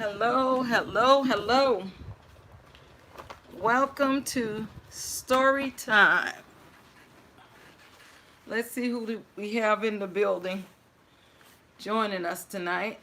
Hello, hello, hello. Welcome to Story Time. Let's see who we have in the building joining us tonight.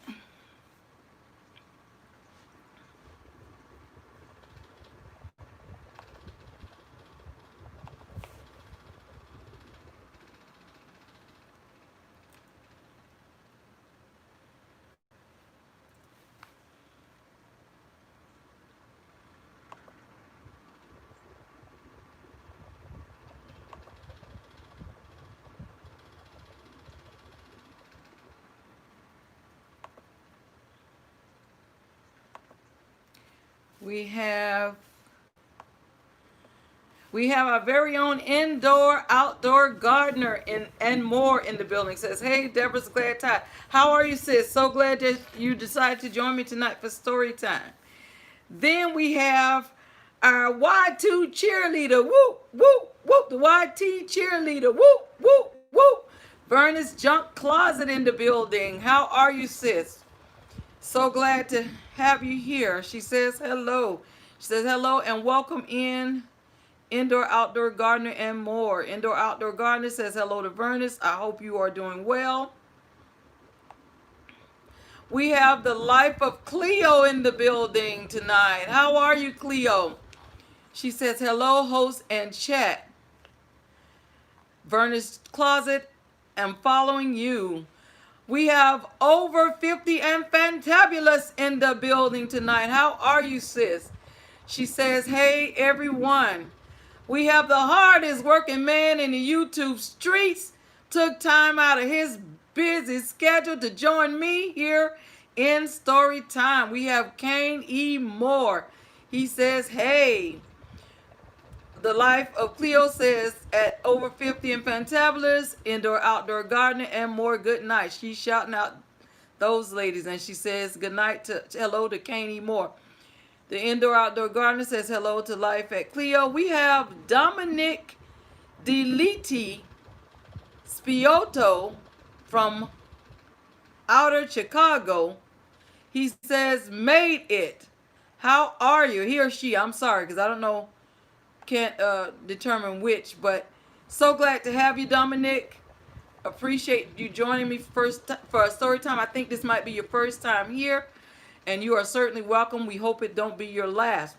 We have our very own indoor outdoor gardener and more in the building. Says, hey, Deborah's glad time. How are you, sis? So glad that you decided to join me tonight for story time. Then we have our Y2 cheerleader. Whoop, whoop, whoop. The YT cheerleader. Whoop, whoop, whoop. Vernus Junk Closet in the building. How are you, sis? So glad to have you here. She says hello. She says hello and welcome in indoor outdoor gardener and more. Indoor outdoor gardener says hello to Vernus. I hope you are doing well. We have the life of Cleo in the building tonight. How are you, Cleo? She says hello, host and chat. Vernus Closet, I'm following you. We have over 50 and fantabulous in the building tonight. How are you, sis? She says, hey, everyone. We have the hardest working man in the YouTube streets. Took time out of his busy schedule to join me here in story time. We have Kane E. Moore. He says, hey. The life of Cleo says at over 50 and fantabulous, indoor outdoor gardener and more. Good night. She's shouting out those ladies and she says good night to hello to Kane E. Moore. The indoor outdoor gardener says hello to life at Cleo. We have Dominic Deliti Spiotto from outer Chicago. He says made it. How are you? He or she, I'm sorry because I don't know, can't determine which, but so glad to have you, Dominic. Appreciate you joining me for a story time. I think this might be your first time here, and you are certainly welcome. We hope it don't be your last.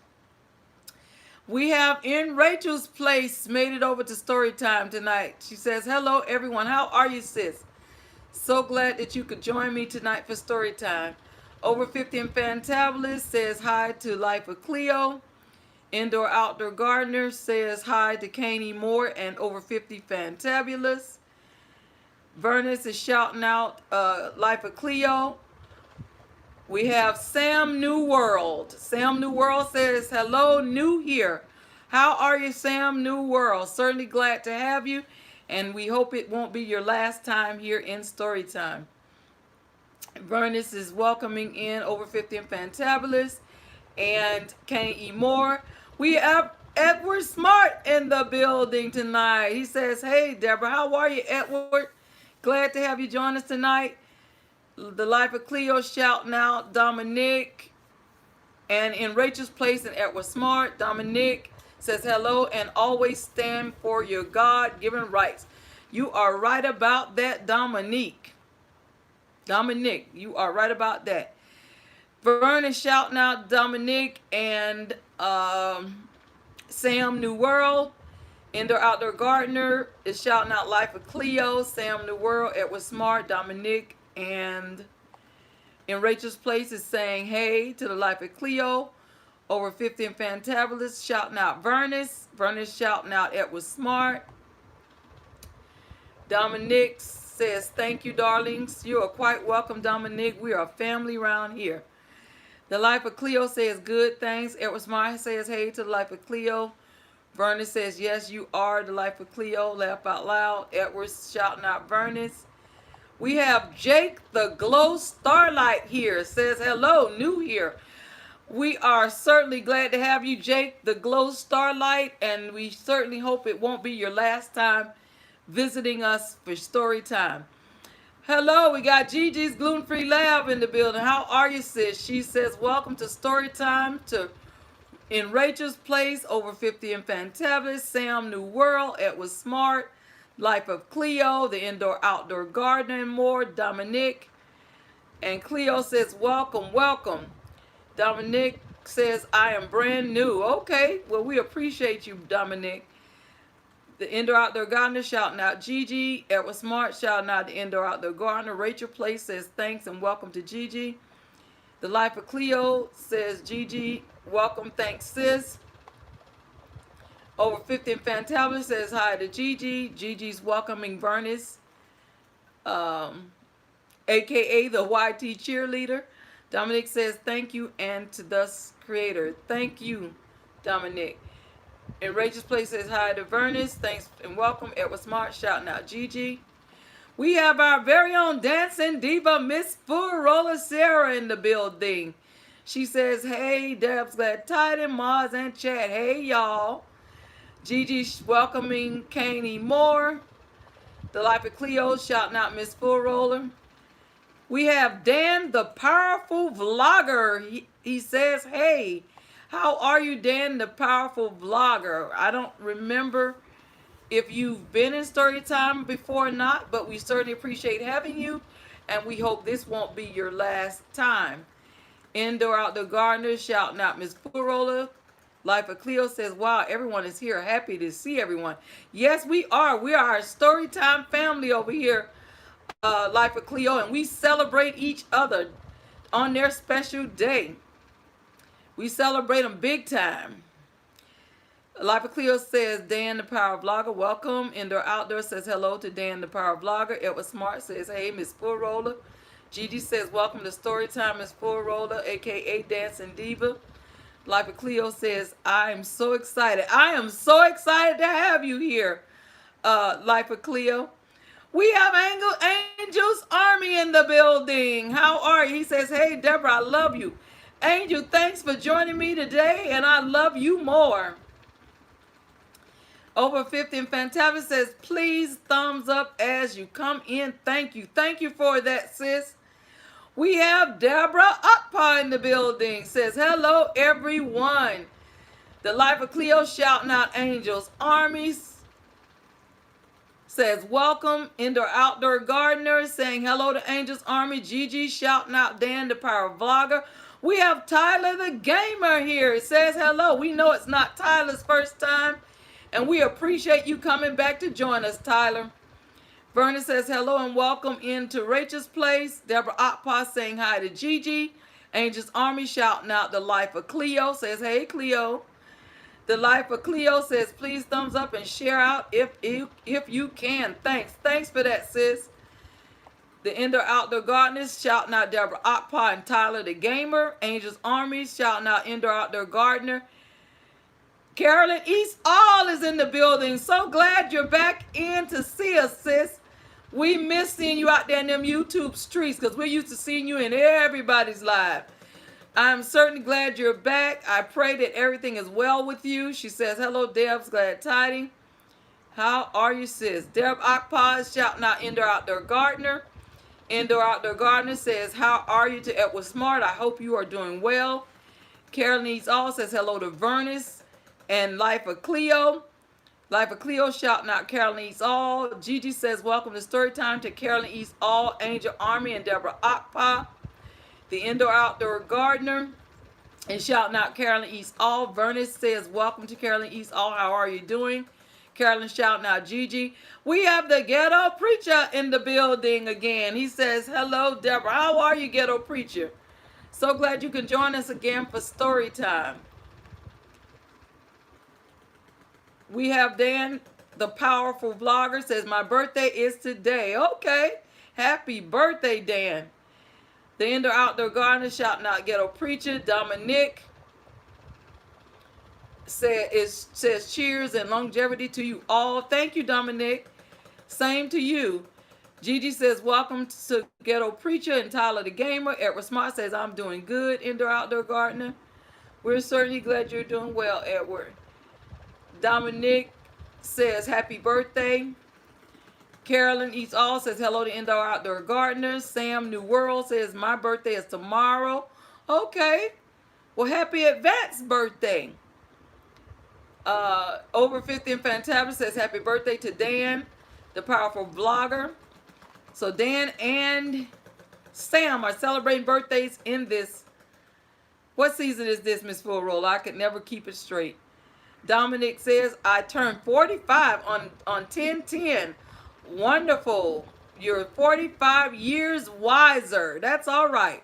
We have in Rachel's place made it over to story time tonight. She says, hello, everyone. How are you, sis? So glad that you could join me tonight for story time. Over 50 and fantabulous says hi to life of Cleo. Indoor Outdoor Gardener says hi to Kanye Moore and over 50 fantabulous. Vernus is shouting out Life of Cleo. We have Sam New World. Sam New World says hello, new here. How are you, Sam New World? Certainly glad to have you, and we hope it won't be your last time here in story time. Vernus is welcoming in over 50 and fantabulous and Kanye Moore. We have Edward Smart in the building tonight. He says, hey, Deborah, how are you, Edward? Glad to have you join us tonight. The Life of Cleo shouting out Dominic. And in Rachel's place in Edward Smart, Dominic says hello and always stand for your God-given rights. You are right about that, Dominic. Dominic, you are right about that. Vern is shouting out Dominic and Sam New World. Indoor Outdoor Gardener is shouting out Life of Cleo, Sam New World, Edward Smart, Dominic, and in Rachel's place is saying hey to the Life of Cleo. Over 50 and fantabulous shouting out Vernus. Vernus shouting out Edward Smart. Dominic says thank you, darlings. You are quite welcome, Dominic. We are a family around here. The Life of Cleo says good, thanks. Edward Smart says hey to the Life of Cleo. Vernus says yes, you are the Life of Cleo. Laugh out loud. Edward's shouting out Vernus. We have Jake the Glow Starlight here. Says hello, new here. We are certainly glad to have you, Jake the Glow Starlight, and we certainly hope it won't be your last time visiting us for story time. Hello, we got Gigi's Gluten-Free Lab in the building. How are you, sis? She says, welcome to story time in Rachel's Place, over 50 in Fantabulous, Sam New World, Edward Smart, Life of Cleo, the Indoor-Outdoor Gardener, and more. Dominique and Cleo says, welcome, welcome. Dominique says, I am brand new. Okay, well, we appreciate you, Dominique. The Indoor Outdoor Gardener shouting out Gigi. Edward Smart shouting out the Indoor Outdoor Gardener. Rachel Place says thanks and welcome to Gigi. The Life of Cleo says Gigi, welcome, thanks sis. Over 50 in Fantabulous says hi to Gigi. Gigi's welcoming Bernice, aka the YT cheerleader. Dominic says thank you and to thus creator. Thank you, Dominic. And Rachel's Place says hi to Vernice. Thanks and welcome. Edward Smart shouting out Gigi. We have our very own dancing diva, Miss Furola Sarah, in the building. She says, hey, Debs, glad tidings, Mars, and chat. Hey, y'all. Gigi's welcoming Kanye Moore. The Life of Cleo shouting out Miss Furola. We have Dan, the powerful vlogger. He says, hey, how are you, Dan, the powerful vlogger? I don't remember if you've been in story time before or not, but we certainly appreciate having you, and we hope this won't be your last time. Indoor Outdoor Gardener shouting out Miss Furola. Life of Cleo says, wow, everyone is here. Happy to see everyone. Yes, we are. We are a story time family over here, Life of Cleo, and we celebrate each other on their special day. We celebrate them big time. Life of Cleo says, Dan the Power Vlogger, welcome. Indoor Outdoor says hello to Dan the Power Vlogger. Edward Smart says, hey, Miss Furola. Gigi says, welcome to Storytime, Miss Furola, aka Dancing Diva. Life of Cleo says, I'm so excited. I am so excited to have you here, Life of Cleo. We have Angel's Army in the building. How are you? He says, hey, Deborah, I love you. Angel, thanks for joining me today, and I love you more. Over 50 in Fantabulous says, please thumbs up as you come in. Thank you. Thank you for that, sis. We have Deborah Uppa in the building. Says, hello, everyone. The Life of Cleo shouting out Angel's Armies. Says, welcome. Indoor Outdoor Gardener saying hello to Angel's Army. Gigi shouting out Dan the Power Vlogger. We have Tyler the Gamer here. It says hello. We know it's not Tyler's first time, and we appreciate you coming back to join us, Tyler. Vernon says hello and welcome into Rachel's Place. Deborah Otpa saying hi to Gigi. Angel's Army shouting out the Life of Cleo. Says, hey, Cleo. The Life of Cleo says, please thumbs up and share out if you can. Thanks. Thanks for that, sis. The Indoor Outdoor Gardeners shouting out Deborah Otpa and Tyler the Gamer. Angel's Army shouting out Indoor Outdoor Gardener. Carolyn East All is in the building. So glad you're back in to see us, sis. We miss seeing you out there in them YouTube streets because we're used to seeing you in everybody's live. I'm certainly glad you're back. I pray that everything is well with you. She says, hello, Debs, glad tidings. How are you, sis? Deb Akpa is shouting out Indoor Outdoor Gardener. Indoor Outdoor Gardener says, how are you to Edward Smart? I hope you are doing well. Carolyn East All says hello to Vernice and Life of Cleo. Life of Cleo shouting out Carolyn East All. Gigi says, welcome to Storytime to Carolyn East All, Angel Army, and Deborah Akpa. The Indoor Outdoor Gardener is shouting out Carolyn East All. Vernice says, welcome to Carolyn East All. How are you doing? Carolyn shouting out Gigi. We have the Ghetto Preacher in the building again. He says, hello, Deborah. How are you, Ghetto Preacher? So glad you can join us again for story time. We have Dan, the powerful vlogger, says, my birthday is today. Okay. Happy birthday, Dan. The Indoor Outdoor Gardener shouting out Ghetto Preacher. Dominic says cheers and longevity to you all. Thank you, Dominic. Same to you. Gigi says, welcome to Ghetto Preacher and Tyler the Gamer. Edward Smart says, I'm doing good, Indoor Outdoor Gardener. We're certainly glad you're doing well, Edward. Dominic says, happy birthday. Carolyn Eats All says hello to Indoor Outdoor Gardeners. Sam New World says my birthday is tomorrow. Okay. Well, happy advanced birthday. Over 50 and Fantabulous says happy birthday to Dan, the powerful vlogger. So Dan and Sam are celebrating birthdays in this. What season is this, Miss Full Roll? I could never keep it straight. Dominic says, I turned 45 on 10/10. Wonderful. You're 45 years wiser. That's all right.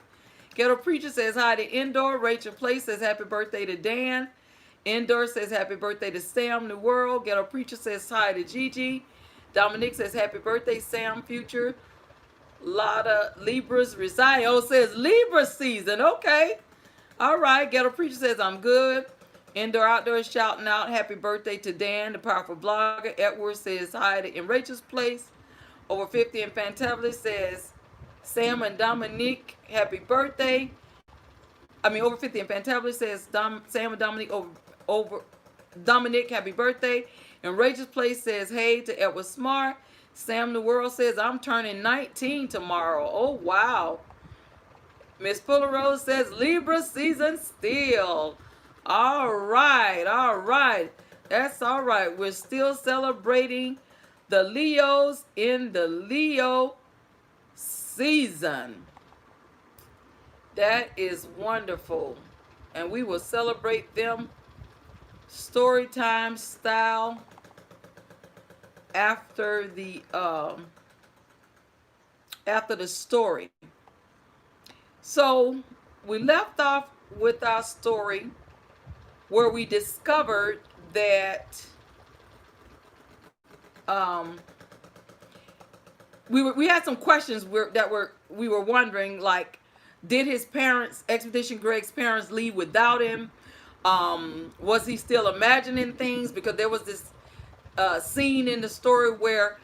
Ghetto Preacher says hi to Indoor. Rachel Place says happy birthday to Dan. Indoor says happy birthday to Sam New World. Ghetto Preacher says hi to Gigi. Dominic says happy birthday, Sam Future. Lotta Libras Resio says Libra season. Okay. All right. Ghetto Preacher says I'm good. Indoor Outdoor is shouting out happy birthday to Dan, the powerful blogger. Edward says hi to In Rachel's Place. Over 50 and Fantabulous says Sam and Dominique happy birthday. Over 50 and Fantabulous says Sam and Dominique over Dominic happy birthday. And Rachel's Place says hey to Edward Smart. Sam the World says I'm turning 19 tomorrow. Oh wow. Miss Fuller Rose says Libra season still. All right. That's all right. We're still celebrating the Leos in the Leo season. That is wonderful. And we will celebrate them story time style after the story. So we left off with our story where we discovered that we had some questions we were wondering, like, did his parents, Expedition Greg's parents, leave without him? Was he still imagining things? Because there was this scene in the story where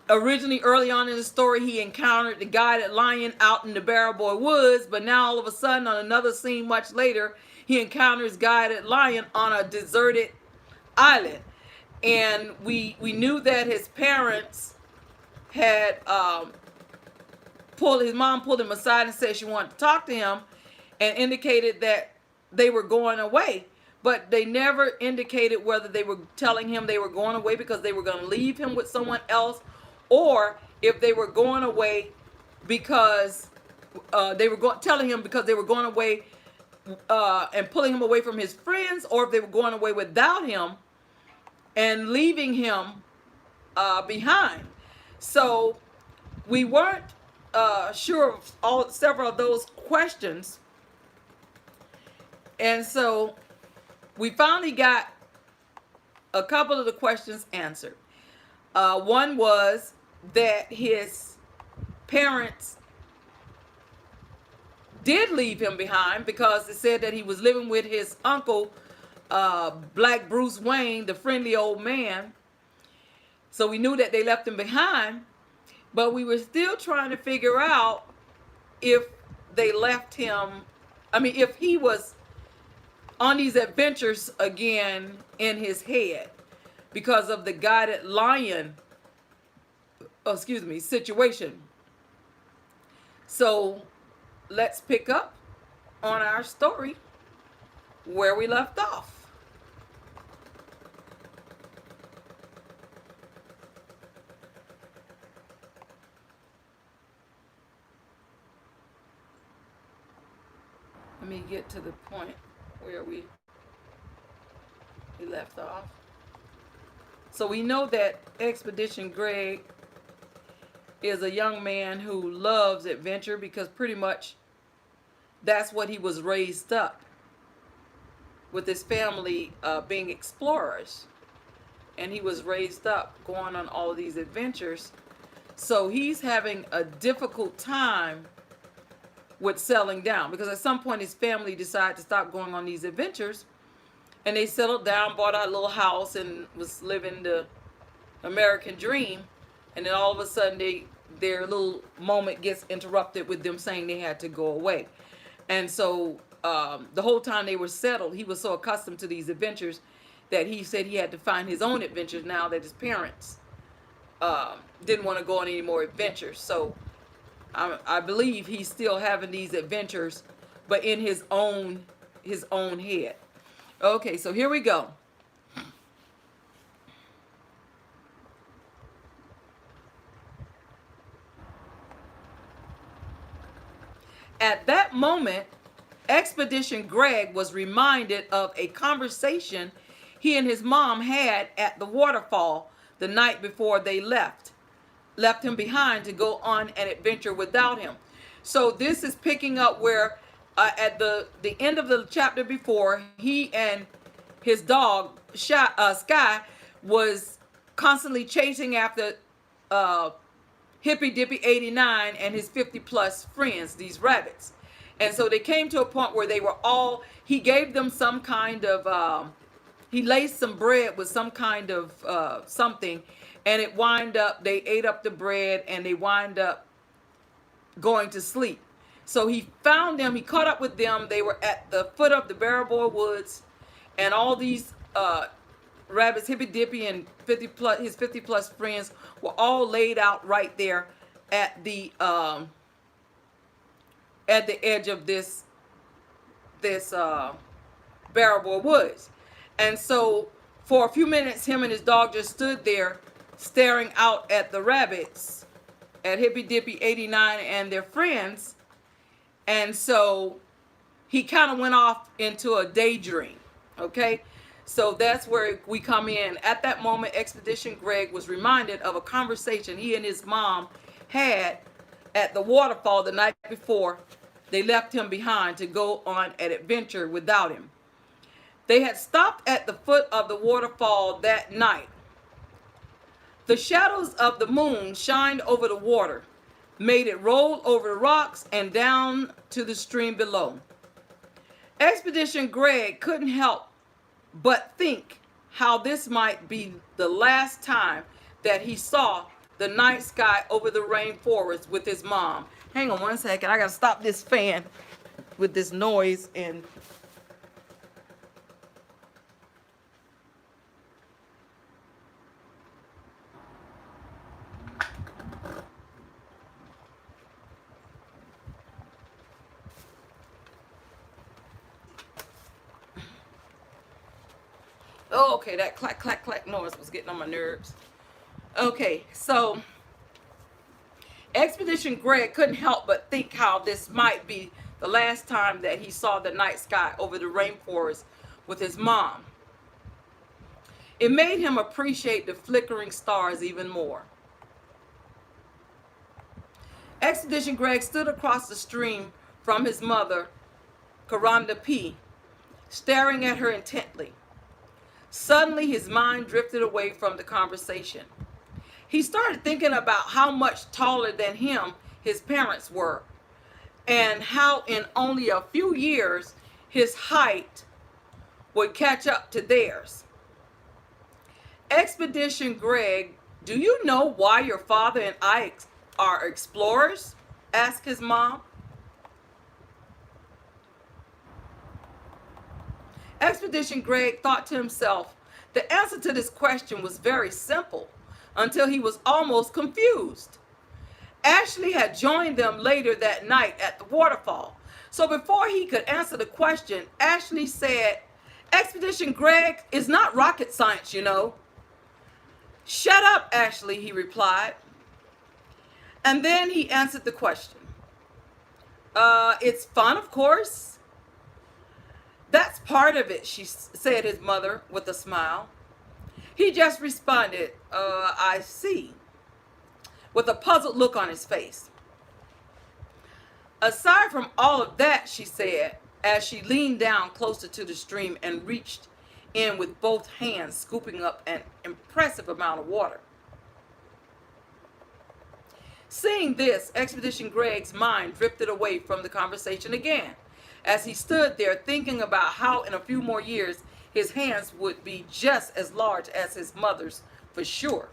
originally early on in the story he encountered the guided lion out in the Barrow Boy Woods, but now all of a sudden on another scene much later he encounters guided lion on a deserted island. And we knew that his parents had his mom pulled him aside and said she wanted to talk to him and indicated that they were going away. But they never indicated whether they were telling him they were going away because they were going to leave him with someone else, or if they were going away because they were telling him because they were going away and pulling him away from his friends, or if they were going away without him and leaving him behind. So we weren't sure of several of those questions. And so we finally got a couple of the questions answered. One was that his parents did leave him behind because it said that he was living with his uncle, Black Bruce Wayne, the friendly old man. So we knew that they left him behind, but we were still trying to figure out if they left him, if he was on these adventures again in his head because of the guided lion, situation. So let's pick up on our story where we left off. Let me get to the point where we left off. So we know that Expedition Greg is a young man who loves adventure because pretty much that's what he was raised up with, his family being explorers, and he was raised up going on all of these adventures. So he's having a difficult time with settling down because at some point his family decided to stop going on these adventures, and they settled down, bought a little house, and was living the American dream. And then all of a sudden their little moment gets interrupted with them saying they had to go away. And so the whole time they were settled, he was so accustomed to these adventures that he said he had to find his own adventures now that his parents didn't want to go on any more adventures. So I believe he's still having these adventures, but in his own head. Okay, so here we go. At that moment, Expedition Greg was reminded of a conversation he and his mom had at the waterfall the night before they left him behind to go on an adventure without him. So this is picking up where at the end of the chapter before, he and his dog Sky was constantly chasing after Hippy Dippy 89 and his 50 plus friends, these rabbits. And so they came to a point where they were all, he gave them some kind of, he laced some bread with some kind of something, and it wind up, they ate up the bread and they wind up going to sleep. So he found them, he caught up with them. They were at the foot of the Barrow Boy Woods, and all these rabbits, Hippy Dippy and his 50 plus friends were all laid out right there at the edge of this Barrow Boy Woods. And so for a few minutes, him and his dog just stood there staring out at the rabbits, at Hippy Dippy 89 and their friends. And so he kind of went off into a daydream. Okay, so that's where we come in. At that moment, Expedition Greg was reminded of a conversation he and his mom had at the waterfall the night before they left him behind to go on an adventure without him. They had stopped at the foot of the waterfall that night. The shadows of the moon shined over the water, made it roll over the rocks and down to the stream below. Expedition Greg couldn't help but think how this might be the last time that he saw the night sky over the rainforest with his mom. Hang on one second. I gotta stop this fan with this noise. And oh, okay, that clack, clack, clack noise was getting on my nerves. Okay, so Expedition Greg couldn't help but think how this might be the last time that he saw the night sky over the rainforest with his mom. It made him appreciate the flickering stars even more. Expedition Greg stood across the stream from his mother, Coronda P., staring at her intently. Suddenly, his mind drifted away from the conversation. He started thinking about how much taller than him his parents were, and how in only a few years his height would catch up to theirs. Expedition Greg, do you know why your father and I are explorers? Asked his mom. Expedition Greg thought to himself, the answer to this question was very simple, until he was almost confused. Ashley had joined them later that night at the waterfall. So before he could answer the question, Ashley said, Expedition Greg is not rocket science, you know. Shut up, Ashley, he replied. And then he answered the question. It's fun, of course. That's part of it, said his mother with a smile. He just responded, I see, with a puzzled look on his face. Aside from all of that, she said, as she leaned down closer to the stream and reached in with both hands, scooping up an impressive amount of water. Seeing this, Expedition Greg's mind drifted away from the conversation again, as he stood there thinking about how in a few more years his hands would be just as large as his mother's for sure.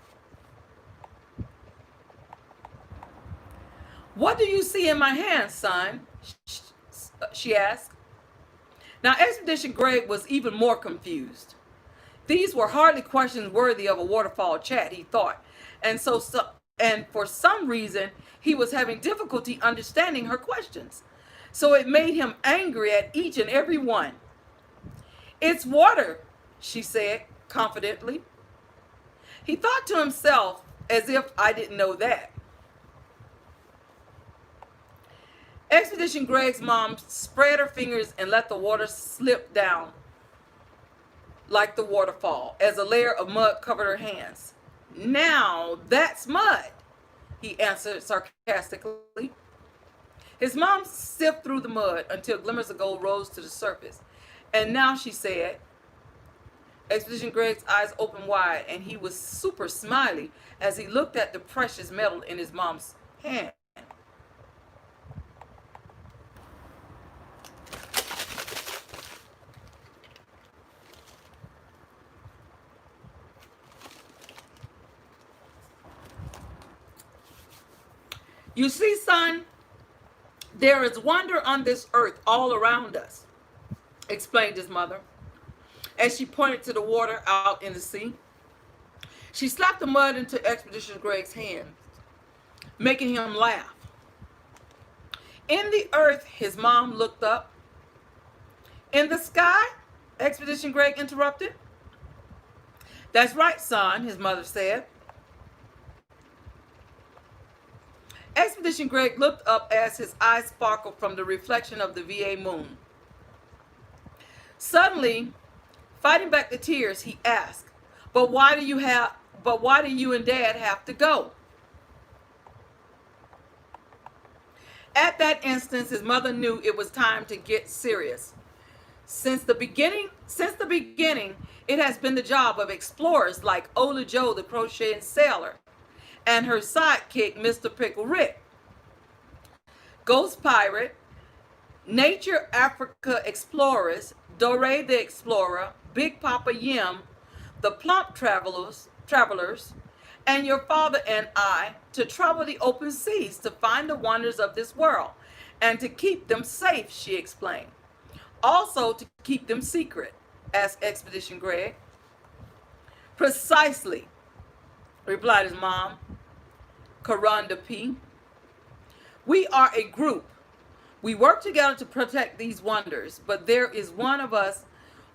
What do you see in my hands, son? She asked. Now, Expedition Greg was even more confused. These were hardly questions worthy of a waterfall chat, he thought, And and for some reason, he was having difficulty understanding her questions. So it made him angry at each and every one. "It's water," she said confidently. He thought to himself, as if I didn't know that. Expedition Greg's mom spread her fingers and let the water slip down like the waterfall as a layer of mud covered her hands. "Now that's mud," he answered sarcastically. His mom sifted through the mud until glimmers of gold rose to the surface. "And now," she said. Expedition Greg's eyes opened wide, and he was super smiley as he looked at the precious metal in his mom's hand. "You see, son, there is wonder on this earth all around us," explained his mother, as she pointed to the water out in the sea. She slapped the mud into Expedition Greg's hands, making him laugh. "In the earth," his mom looked up. "In the sky?" Expedition Greg interrupted. "That's right, son," his mother said. Expedition Greg looked up as his eyes sparkled from the reflection of the VA moon. Suddenly, fighting back the tears, he asked, But why do you and Dad have to go?" At that instant, his mother knew it was time to get serious. Since the beginning, it has been the job of explorers like Ola Joe the crocheting sailor and her sidekick, MrPickel Rick, Ghost Pirate, Nature Africa Explorers, DORAY the Explorer, Big Papa Yem, the Plump Travelers, and your father and I to travel the open seas to find the wonders of this world and to keep them safe, she explained. "Also to keep them secret," asked Expedition Greg. "Precisely," replied his mom, Coronda P. "We are a group. We work together to protect these wonders, but there is one of us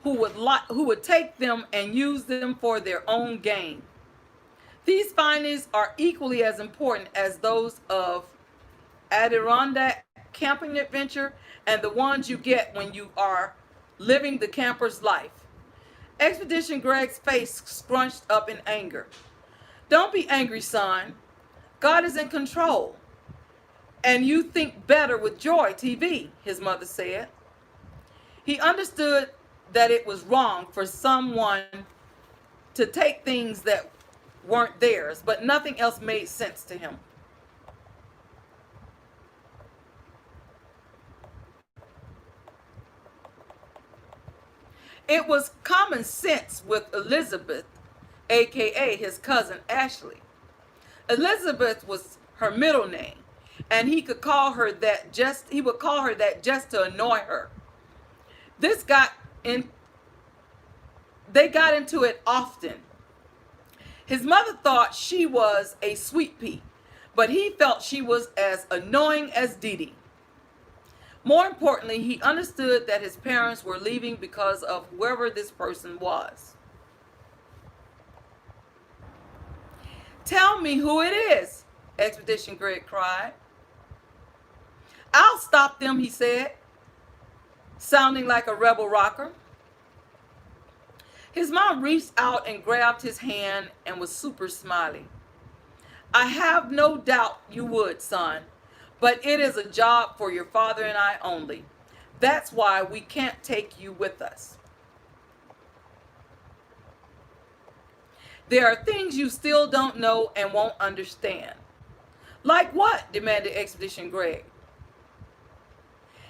who would take them and use them for their own gain. These findings are equally as important as those of Adirondack Camping Adventure and the ones you get when you are living the camper's life." Expedition Greg's face scrunched up in anger. "Don't be angry, son. God is in control. And you think better with Joy TV," his mother said. He understood that it was wrong for someone to take things that weren't theirs, but nothing else made sense to him. It was common sense with Elizabeth, aka his cousin Ashley. Elizabeth was her middle name, and he would call her that just to annoy her. They got into it often. His mother thought she was a SweetPea, but he felt she was as annoying as Didi. More importantly, he understood that his parents were leaving because of whoever this person was. "Tell me who it is," Expedition Greg cried. "I'll stop them," he said, sounding like a rebel rocker. His mom reached out and grabbed his hand and was super smiley. "I have no doubt you would, son, but it is a job for your father and I only. That's why we can't take you with us. There are things you still don't know and won't understand." "Like what?" demanded Expedition Greg.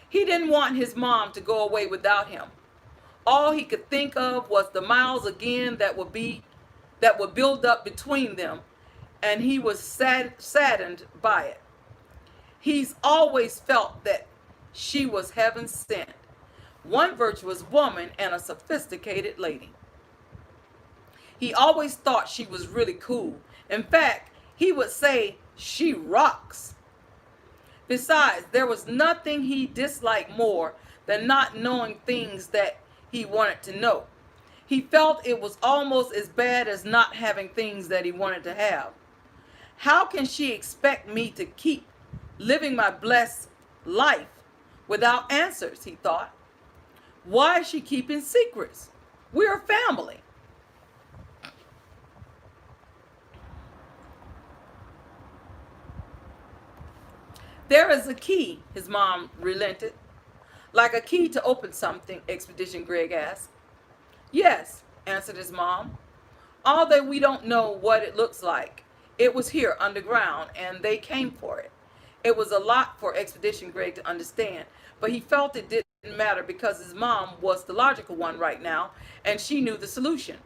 He didn't want his mom to go away without him. All he could think of was the miles again that would build up between them, and he was saddened by it. He's always felt that she was heaven sent, one virtuous woman and a sophisticated lady. He always thought she was really cool In fact, he would say, "She rocks." Besides, there was nothing he disliked more than not knowing things that he wanted to know. He felt it was almost as bad as not having things that he wanted to have. How can she expect me to keep living my blessed life without answers, he thought. Why is she keeping secrets? We're a family. There is a key, his mom relented. Like a key to open something, Expedition Greg asked. Yes, answered his mom. All that we don't know what it looks like. It was here underground and they came for it. It was a lot for Expedition Greg to understand, but he felt it didn't matter because his mom was the logical one right now and she knew the solution.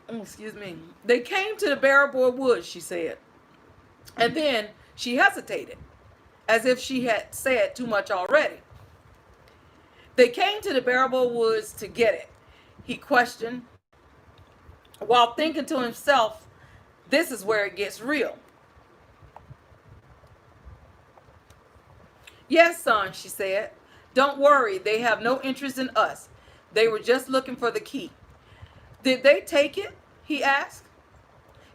Excuse me. They came to the Barrow Boy Woods, she said. And then she hesitated, as if she had said too much already. They came to the Barrow Boy Woods to get it, he questioned, while thinking to himself, this is where it gets real. Yes, son, she said. Don't worry, they have no interest in us. They were just looking for the key. Did they take it? He asked.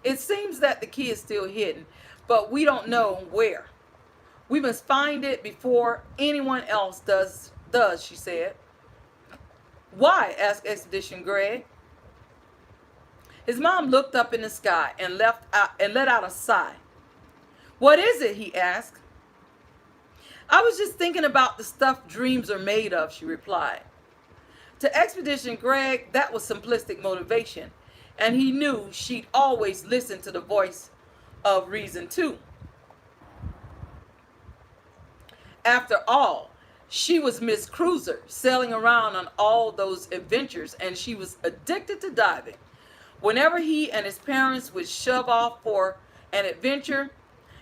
It seems that the key is still hidden, but we don't know where. We must find it before anyone else does, she said. Why? Asked Expedition Greg. His mom looked up in the sky and let out a sigh. What is it? He asked. I was just thinking about the stuff dreams are made of, she replied. To Expedition Greg, that was simplistic motivation, and he knew she'd always listen to the voice of reason too. After all, she was Miss Cruiser, sailing around on all those adventures, and she was addicted to diving. Whenever he and his parents would shove off for an adventure,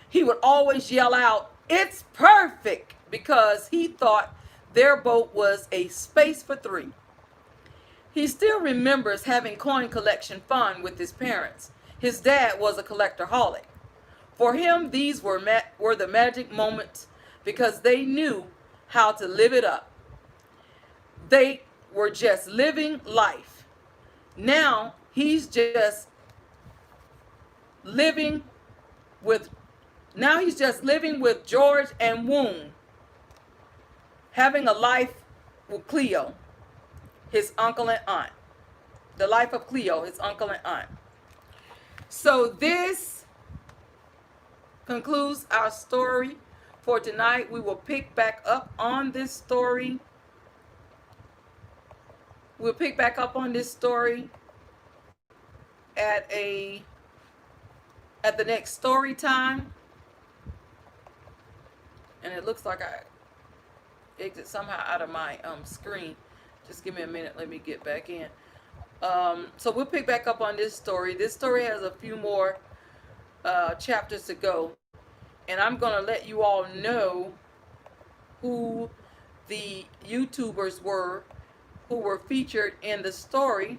he would always yell out, "It's perfect," because he thought their boat was a space for three. He still remembers having coin collection fun with his parents. His dad was a collectorholic. For him, these were the magic moments because they knew how to live it up. They were just living life. Now he's just living with George and Woon, having a life with Cleo, his uncle and aunt. The life of Cleo, his uncle and aunt. So this concludes our story for tonight. We will pick back up on this story. We'll pick back up on this story at the next story time. And it looks like I exit somehow out of my screen. Just give me a minute. Let me get back in. So we'll pick back up on this story. This story has a few more chapters to go. And I'm going to let you all know who the YouTubers were who were featured in the story.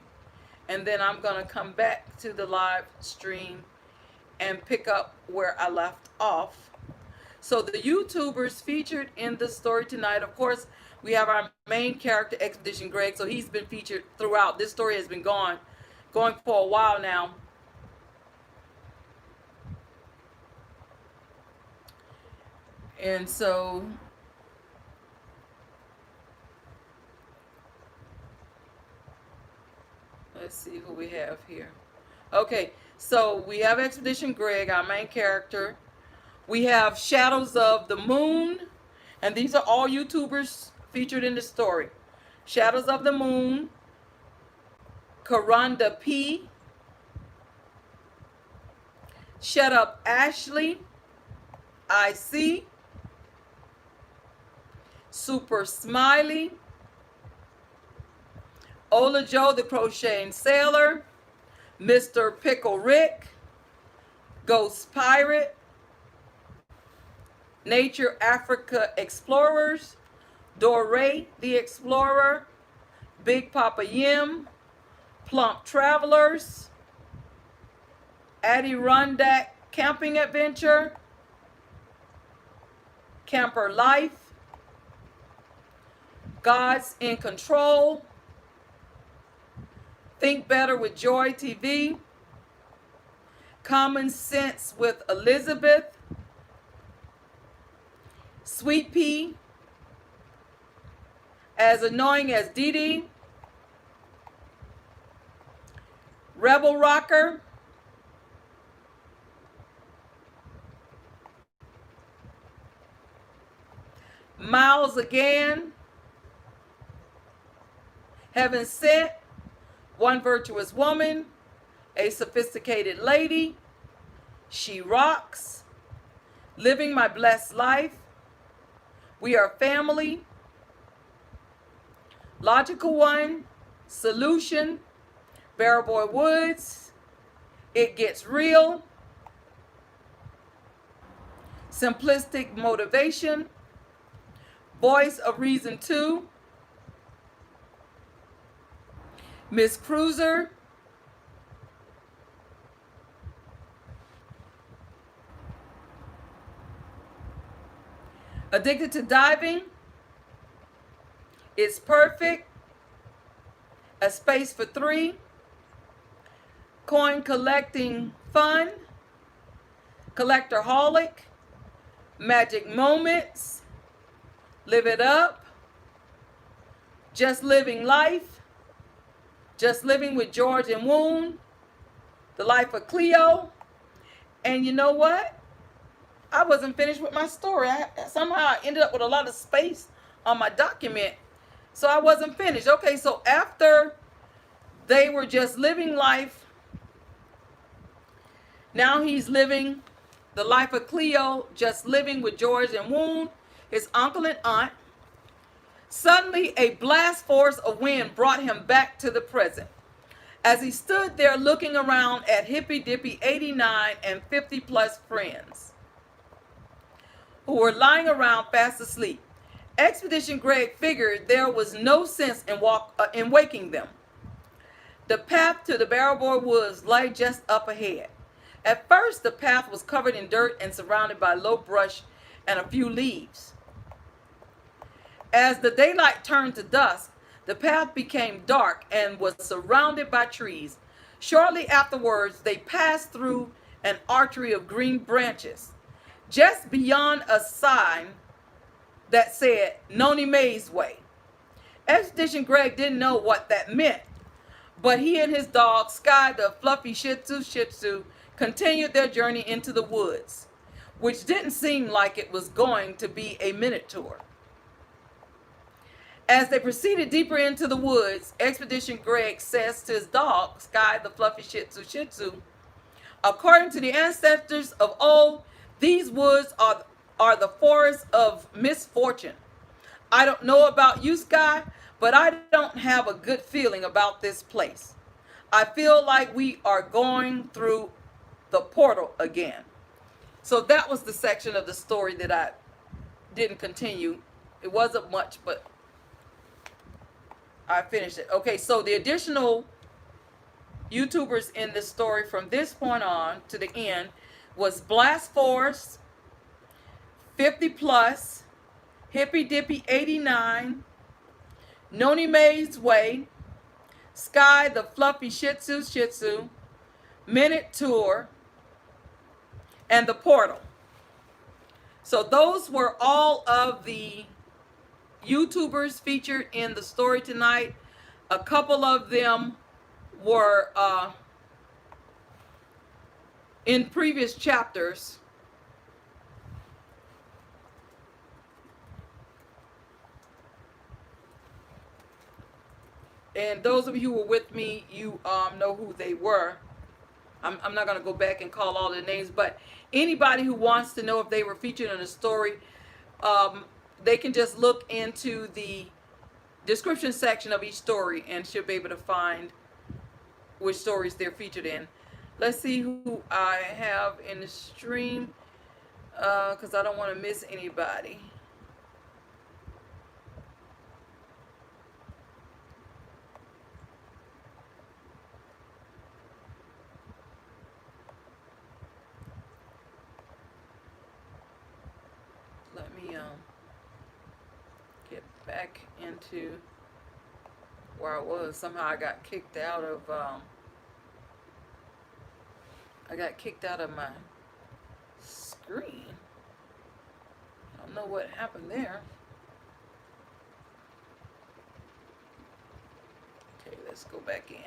And then I'm going to come back to the live stream and pick up where I left off. So the YouTubers featured in the story tonight, of course, we have our main character, Expedition Greg. So he's been featured throughout. This story has been going for a while now. And so let's see who we have here. Okay, so we have Expedition Greg, our main character. We have Shadows of the Moon, and these are all YouTubers featured in the story. Shadows of the Moon, Coronda P, ShutUpAshley, IC, Super Smiley, Ola Joe the Crocheting Sailor, MrPickel Rick, Ghost Pirate, Nature Africa Explorers, DORAY the Explorer, Big Papa Yem, Plump Travelers, Adirondack Camping Adventure, Camper Life, Godsincontrol, Think Better with Joy TV, Common Sense with Elizabeth, SweetPea, As Annoying As Didi, Rebel Rocker, Miles Again, Heaven Sent, One Virtuous Woman, A Sophisticated Lady, SheRocks, Living My Blessed Life, WeAreFamily, Logical One, Solution, Barrow Boy Woods, ItGetsReel, Simplistic Motivation, Voice of Reason 2, Miss Cruiser, Addicted to Diving, It's Perfect, A Space for Three, Coin Collecting Fun, Collectorholic, Magic Moments, Live It Up, Jess Living Life, Just Living with George and Woon, The Life of Cleo. And you know what? I wasn't finished with my story. Somehow I ended up with a lot of space on my document. So I wasn't finished. Okay, so after they were just living life, now he's living the life of Cleo, just living with George and Woon, his uncle and aunt. Suddenly, a blast force of wind brought him back to the present. As he stood there looking around at hippy dippy 89 and 50 plus friends who were lying around fast asleep, Expedition Greg figured there was no sense in waking them. The path to the Barrow Boy Woods lay just up ahead. At first, the path was covered in dirt and surrounded by low brush and a few leaves. As the daylight turned to dusk, the path became dark and was surrounded by trees. Shortly afterwards, they passed through an archery of green branches, just beyond a sign that said Noni Mae's Way. Expedition Greg didn't know what that meant, but he and his dog, Sky, the Fluffy Shih Tzu Shih, continued their journey into the woods, which didn't seem like it was going to be a minute tour. As they proceeded deeper into the woods, Expedition Greg says to his dog, Sky, the Fluffy Shih Tzu, according to the ancestors of old, these woods are the forests of misfortune. I don't know about you, Sky, but I don't have a good feeling about this place. I feel like we are going through the portal again. So that was the section of the story that I didn't continue. It wasn't much, but I finished it. Okay, so the additional YouTubers in this story from this point on to the end was BlastForce, 50 plus, Hippy Dippy 89, Noni Mae's Way, Sky the Fluffy Shih Tzu, Minute Tour, and The Portal. So those were all of the YouTubers featured in the story tonight. A couple of them were in previous chapters. And those of you who were with me, you know who they were. I'm not going to go back and call all the names, but anybody who wants to know if they were featured in a story, they can just look into the description section of each story and should be able to find which stories they're featured in. Let's see who I have in the stream, because I don't want to miss anybody. get back into where I was. Somehow I got kicked out of my screen. I don't know what happened there. Okay, let's go back in.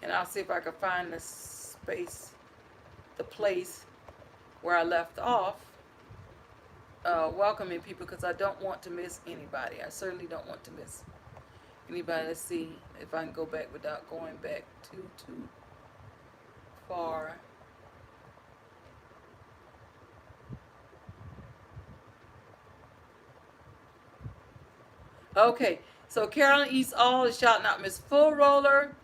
And I'll see if I can find the space, the place where I left off. Welcoming people, because I don't want to miss anybody. I certainly don't want to miss anybody. Let's see if I can go back without going back too far. Okay, so Carolyn East All is shouting out Miss Full Roller.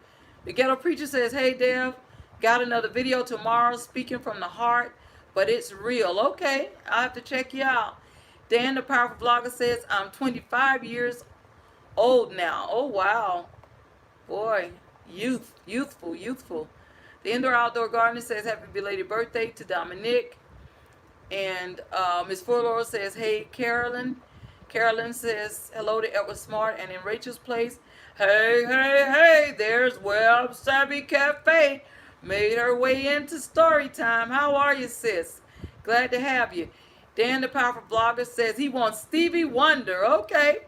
The Ghetto Preacher says, hey Dev, got another video tomorrow, speaking from the heart, but it's real. Okay, I'll have to check you out. Dan the Powerful Vlogger says, I'm 25 years old now. Oh wow, boy, youthful. The Indoor Outdoor Gardener says, happy belated birthday to Dominique. And Miss Fuller says, hey Carolyn. Carolyn says, hello to Edward Smart. And in Rachel's place, hey, there's Web Savvy Cafe. Made her way into story time. How are you, sis? Glad to have you. Dan the Powerful Blogger says he wants Stevie Wonder. Okay.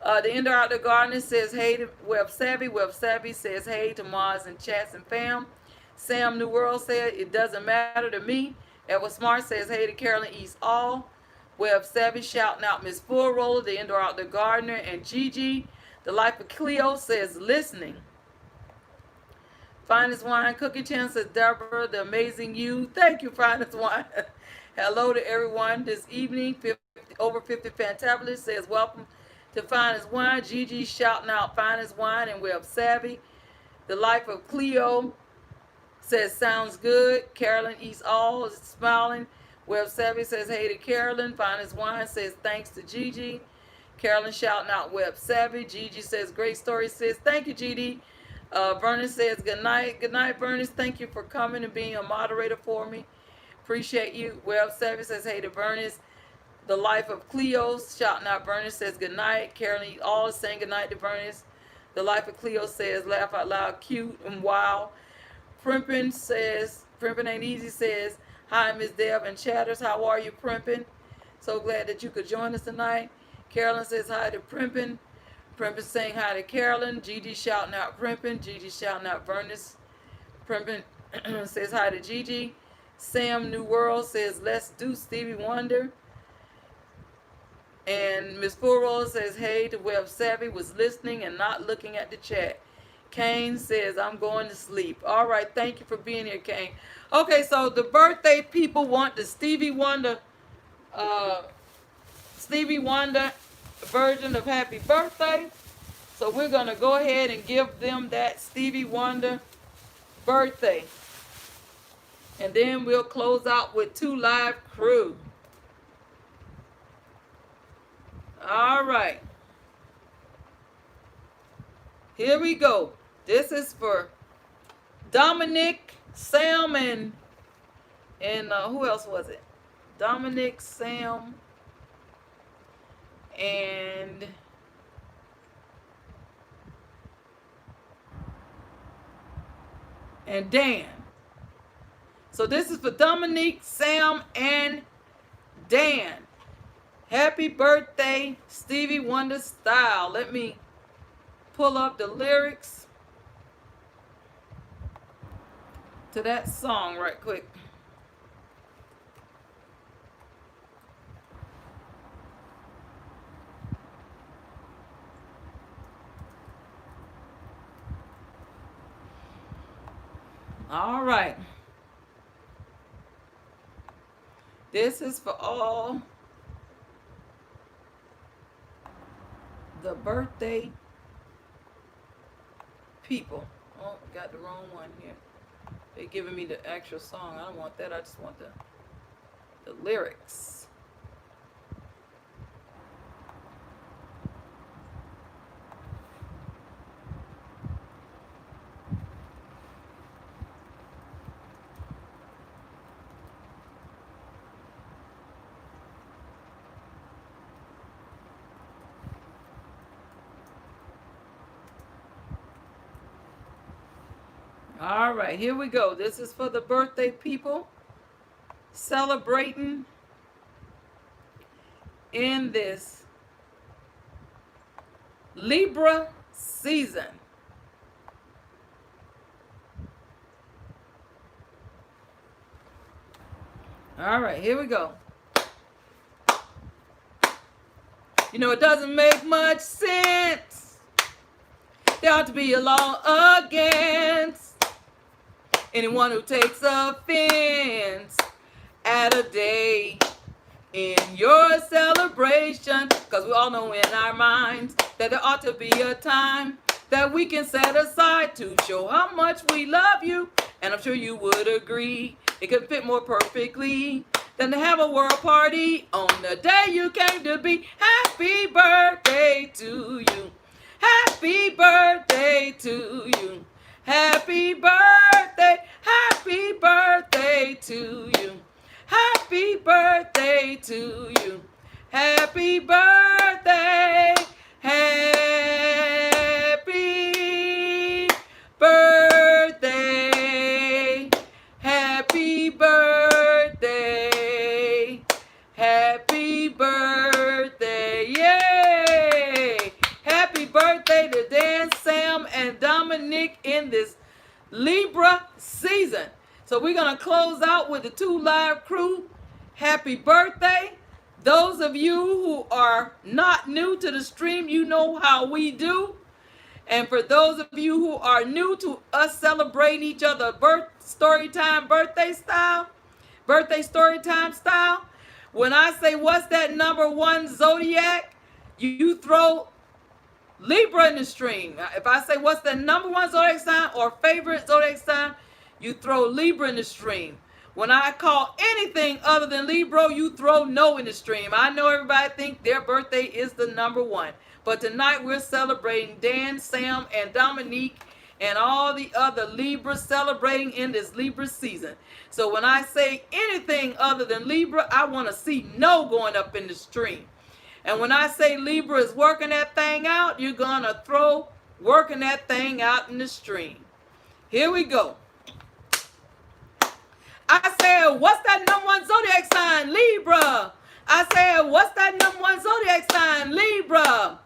The Indoor Outdoor Gardener says, hey to Web Savvy. Web Savvy says, hey to Mars and Chats and Fam. Sam New World said, it doesn't matter to me. Edward Smart says, hey to Carolyn East All. Web Savvy shouting out Miss Full Roller, the Indoor Outdoor Gardener, and Gigi. The Life of Cleo says, listening. Finest Wine Cooking Channel says, Deborah, the amazing you. Thank you, Finest Wine. Hello to everyone this evening. Over 50 Fantabulous says, welcome to Finest Wine. Gigi shouting out Finest Wine and Web Savvy. The Life of Cleo says, sounds good. Carolyn East All is smiling. Web Savvy says, hey to Carolyn. Finest Wine says, thanks to Gigi. Carolyn shouting out Web Savvy. Gigi says, great story, sis. Thank you, Gigi. Vernon says, good night. Good night, Vernon. Thank you for coming and being a moderator for me. Appreciate you. Web Savvy says, hey to Vernon. The Life of Cleo shouting out Vernon says, good night. Carolyn All is saying good night to Vernon. The Life of Cleo says, laugh out loud, cute and wow. Primpin says, Primpin Ain't Easy says, hi, Miss Deb and Chatters. How are you, Primpin? So glad that you could join us tonight. Carolyn says hi to Primpin. Primpin saying hi to Carolyn. Gigi shouting out Primpin. Gigi shouting out Vernus. Primpin says hi to Gigi. Sam New World says, let's do Stevie Wonder. And Miss Full says, hey to Web Savvy, was listening and not looking at the chat. Kane says, I'm going to sleep. All right, thank you for being here, Kane. Okay, so the birthday people want the Stevie Wonder version of Happy Birthday. So we're going to go ahead and give them that Stevie Wonder birthday. And then we'll close out with 2 Live Crew. All right. Here we go. This is for Dominic, Sam, and who else was it? Dominic, Sam, and Dan. So this is for Dominique, Sam, and Dan. Happy birthday, Stevie Wonder style. Let me pull up the lyrics to that song right quick. All right. This is for all the birthday people. Oh, got the wrong one here. They're giving me the actual song. I don't want that. I just want the lyrics. All right, here we go. This is for the birthday people celebrating in this Libra season. All right, here we go. You know, it doesn't make much sense. There ought to be a law against anyone who takes offense at a day in your celebration. Because we all know in our minds that there ought to be a time that we can set aside to show how much we love you. And I'm sure you would agree it could fit more perfectly than to have a world party on the day you came to be. Happy birthday to you. Happy birthday to you. Happy birthday. Happy birthday to you. Happy birthday to you. Happy birthday. Happy birthday. Happy birthday. Happy birthday. Yay! Happy birthday to Dan, Sam, and Dominic in this Libra season. So we're going to close out with the 2 Live crew. Happy birthday. Those of you who are not new to the stream, you know how we do. And for those of you who are new to us celebrating each other birthday story time style, when I say what's that number 1 zodiac, you throw Libra in the stream. If I say what's the number 1 zodiac sign or favorite zodiac sign, you throw Libra in the stream. When I call anything other than Libra, you throw no in the stream. I know everybody think their birthday is the number 1. But tonight we're celebrating Dan, Sam, and Dominique and all the other Libras celebrating in this Libra season. So when I say anything other than Libra, I want to see no going up in the stream. And when I say Libra is working that thing out, you're going to throw working that thing out in the stream. Here we go. I said, what's that number 1 zodiac sign? Libra. I said, what's that number 1 zodiac sign? Libra.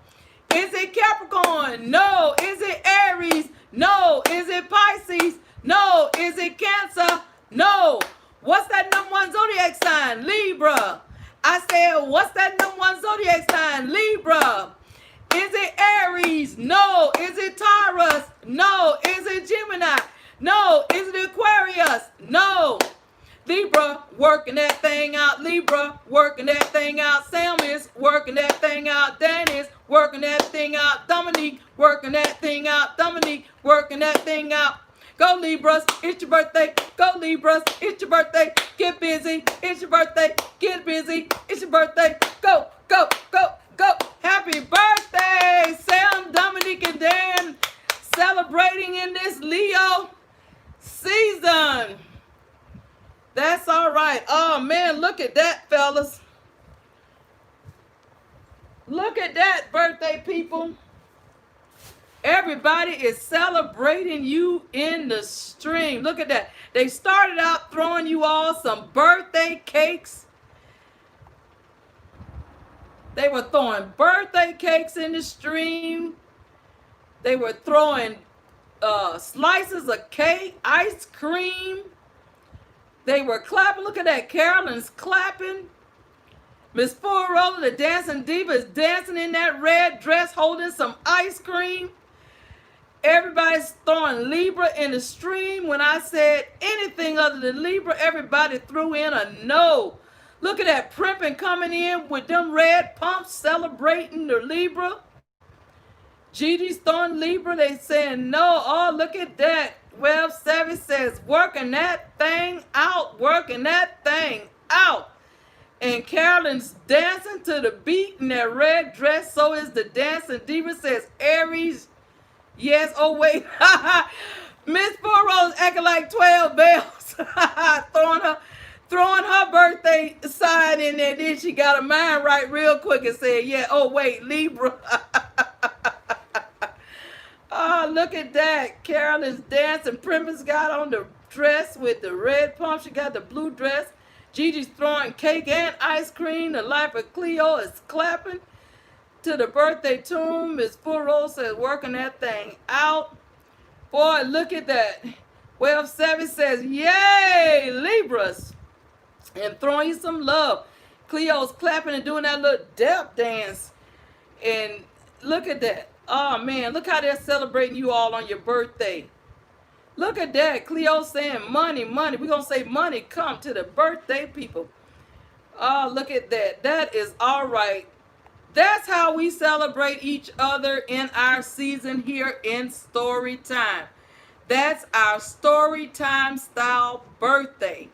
Is it Capricorn? No. Is it Aries? No. Is it Pisces? No. Is it Cancer? No. What's that number 1 zodiac sign? Libra. I said, what's that number 1 zodiac sign? Libra. Is it Aries? No. Is it Taurus? No. Is it Gemini? No. Is it Aquarius? No. Libra, working that thing out. Libra, working that thing out. Sam is working that thing out. Dan is working that thing out. Dominique, working that thing out. Dominique, working that thing out. Go Libras, it's your birthday. Go Libras, it's your birthday. Get busy, it's your birthday. Get busy, it's your birthday. Go, go, go, go. Happy birthday, Sam, Dominique, and Dan, celebrating in this Leo season. That's all right. Oh, man, look at that, fellas. Look at that, birthday people. Everybody is celebrating you in the stream. Look at that. They started out throwing you all some birthday cakes. They were throwing birthday cakes in the stream. They were throwing slices of cake, ice cream. They were clapping. Look at that. Carolyn's clapping. Miss Roller, the dancing diva, is dancing in that red dress, holding some ice cream. Everybody's throwing Libra in the stream. When I said anything other than Libra, everybody threw in a no. Look at that primping coming in with them red pumps celebrating the Libra. Gigi's throwing Libra. They saying no. Oh, look at that. Well, Savvy says, working that thing out, working that thing out. And Carolyn's dancing to the beat in that red dress. So is the dancing diva, says Aries. Yes, oh wait. Miss Burroughs acting like 12 bells. throwing her birthday sign in there. Then she got her mind right real quick and said, yeah, oh wait, Libra. Oh, look at that. Carol is dancing. Primus got on the dress with the red pump. She got the blue dress. Gigi's throwing cake and ice cream. The life of Cleo is clapping to the birthday tune. Miss Furrow says working that thing out. Boy, look at that. Well, Savvy says, yay, Libras. And throwing you some love. Cleo's clapping and doing that little dap dance. And look at that. Oh, man, look how they're celebrating you all on your birthday. Look at that. Cleo saying money, money. We're going to say money come to the birthday people. Oh, look at that. That is all right. That's how we celebrate each other in our season here in Story Time. That's our Story Time style birthday.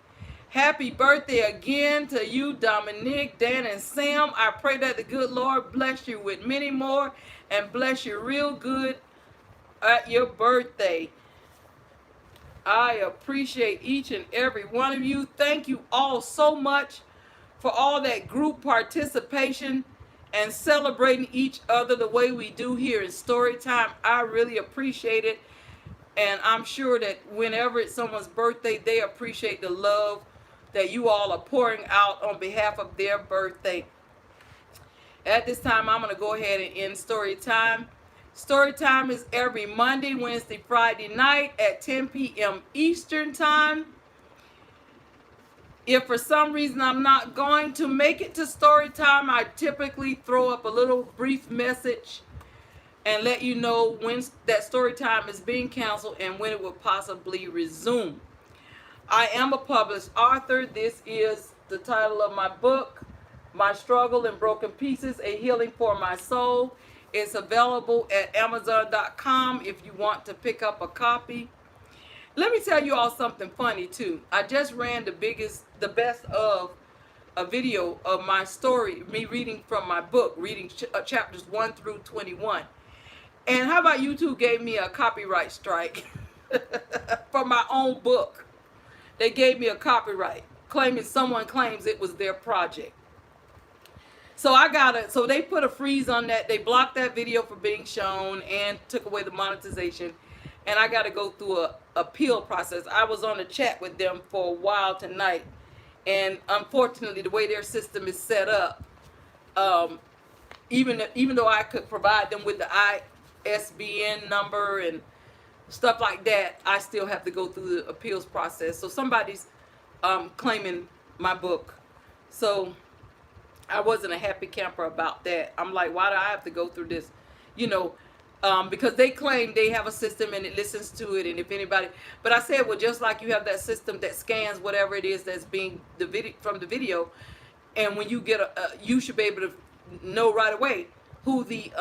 Happy birthday again to you, Dominique, Dan, and Sam. I pray that the good Lord bless you with many more and bless you real good at your birthday. I appreciate each and every one of you. Thank you all so much for all that group participation and celebrating each other the way we do here in Story Time. I really appreciate it. And I'm sure that whenever it's someone's birthday, they appreciate the love that you all are pouring out on behalf of their birthday. At this time, I'm going to go ahead and end Story Time. Story Time is every Monday, Wednesday, Friday night at 10 p.m. Eastern Time. If for some reason I'm not going to make it to Story Time, I typically throw up a little brief message and let you know when that Story Time is being canceled and when it will possibly resume. I am a published author. This is the title of my book, My Struggle in Broken Pieces, A Healing for My Soul. It's available at Amazon.com if you want to pick up a copy. Let me tell you all something funny too. I just ran the best of a video of my story, me reading from my book, reading chapters 1 through 21. And how about YouTube gave me a copyright strike for my own book? They gave me a copyright, claiming someone claims it was their project. So so they put a freeze on that. They blocked that video from being shown and took away the monetization. And I got to go through a appeal process. I was on a chat with them for a while tonight. And unfortunately, the way their system is set up, even though I could provide them with the ISBN number and stuff like that, I still have to go through the appeals process. So somebody's claiming my book. So I wasn't a happy camper about that. I'm like, why do I have to go through this? You know, because they claim they have a system and it listens to it. And if anybody, but I said, well, just like you have that system that scans whatever it is that's being from the video. And when you get you should be able to know right away who the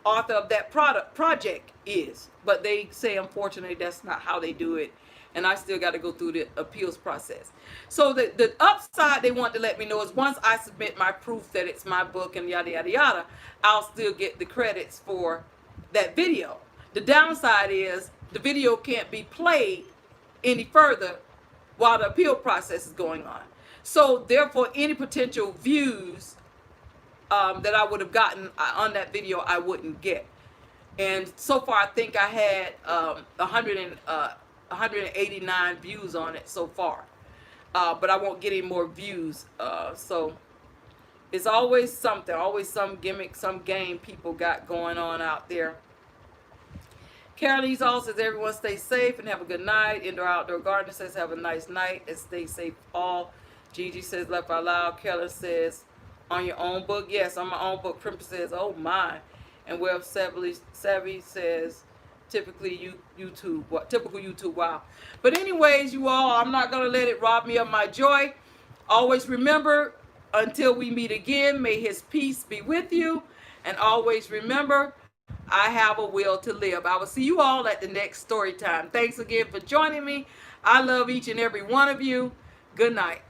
author of that project is. But they say, unfortunately, that's not how they do it. And I still got to go through the appeals process. So the upside they want to let me know is once I submit my proof that it's my book and yada, yada, yada, I'll still get the credits for that video. The downside is the video can't be played any further while the appeal process is going on. So therefore, any potential views that I would have gotten on that video, I wouldn't get. And so far, I think I had 189 views on it so far. But I won't get any more views. So it's always something, always some gimmick, some game people got going on out there. Carolyn's all says everyone stay safe and have a good night. Indoor Outdoor Gardener says have a nice night and stay safe all. Gigi says laugh out loud. Carolyn says on your own book. Yes, on my own book. Primper says oh my. And Web Savvy says typically YouTube. What typical YouTube? Wow. But anyways, you all, I'm not gonna let it rob me of my joy. Always remember, until we meet again, may his peace be with you. And always remember, I have a will to live. I will see you all at the next story time. Thanks again for joining me. I love each and every one of you. Good night.